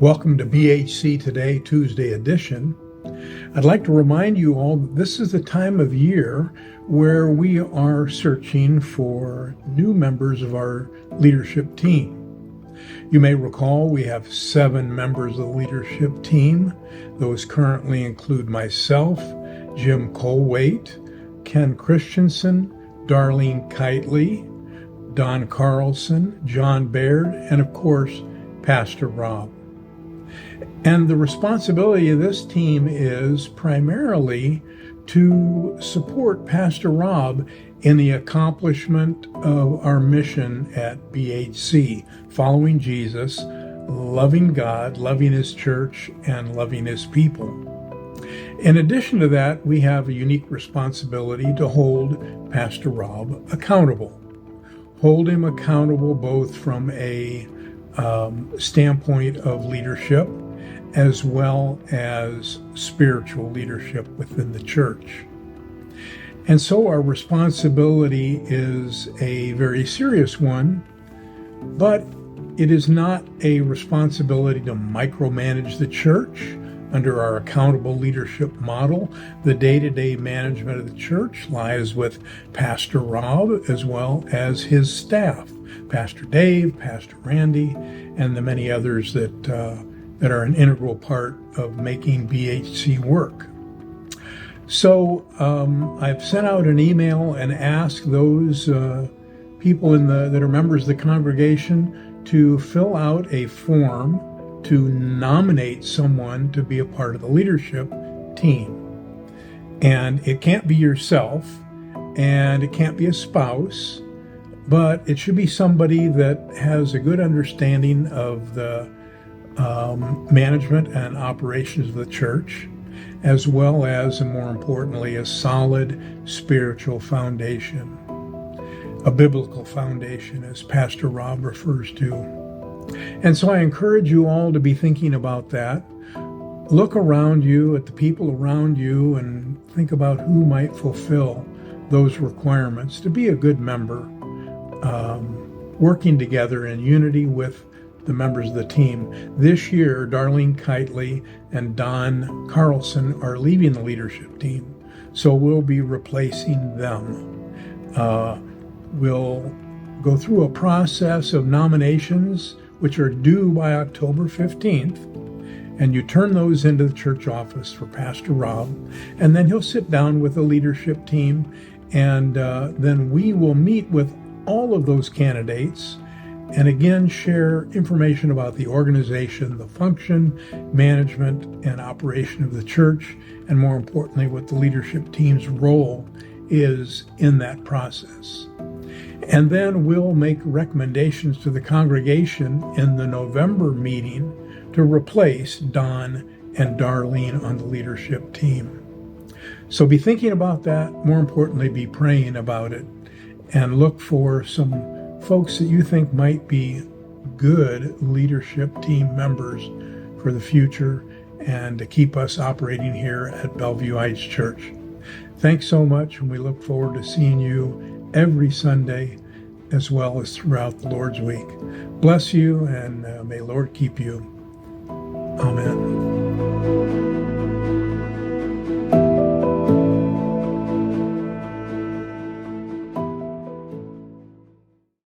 Welcome to BHC Today, Tuesday edition. I'd like to remind you all that this is the time of year where we are searching for new members of our leadership team. You may recall we have 7 members of the leadership team. Those currently include myself, Jim Colwaite, Ken Christensen, Darlene Kitely, Don Carlson, John Baird, and of course, Pastor Rob. And the responsibility of this team is primarily to support Pastor Rob in the accomplishment of our mission at BHC, following Jesus, loving God, loving His church, and loving His people. In addition to that, we have a unique responsibility to hold Pastor Rob accountable. Hold him accountable both from a standpoint of leadership as well as spiritual leadership within the church. And so our responsibility is a very serious one, but it is not a responsibility to micromanage the church. Under our accountable leadership model, the day-to-day management of the church lies with Pastor Rob as well as his staff, Pastor Dave, Pastor Randy, and the many others that are an integral part of making BHC work. So I've sent out an email and asked those people that are members of the congregation to fill out a form to nominate someone to be a part of the leadership team. And it can't be yourself, and it can't be a spouse, but it should be somebody that has a good understanding of the management and operations of the church, as well as, and more importantly, a solid spiritual foundation, a biblical foundation, as Pastor Rob refers to. And so I encourage you all to be thinking about that. Look around you at the people around you and think about who might fulfill those requirements to be a good member, working together in unity with the members of the team. This year, Darlene Kitely and Don Carlson are leaving the leadership team, so we'll be replacing them. We'll go through a process of nominations which are due by October 15th, and you turn those into the church office for Pastor Rob, and then he'll sit down with the leadership team, and then we will meet with all of those candidates and again share information about the organization, the function, management, and operation of the church, and more importantly, what the leadership team's role is in that process. And then we'll make recommendations to the congregation in the November meeting to replace Don and Darlene on the leadership team. So be thinking about that. More importantly, be praying about it, and look for some folks that you think might be good leadership team members for the future and to keep us operating here at Bellevue Heights Church. Thanks so much, and we look forward to seeing you every Sunday as well as throughout the Lord's week. Bless you, and may Lord keep you. Amen.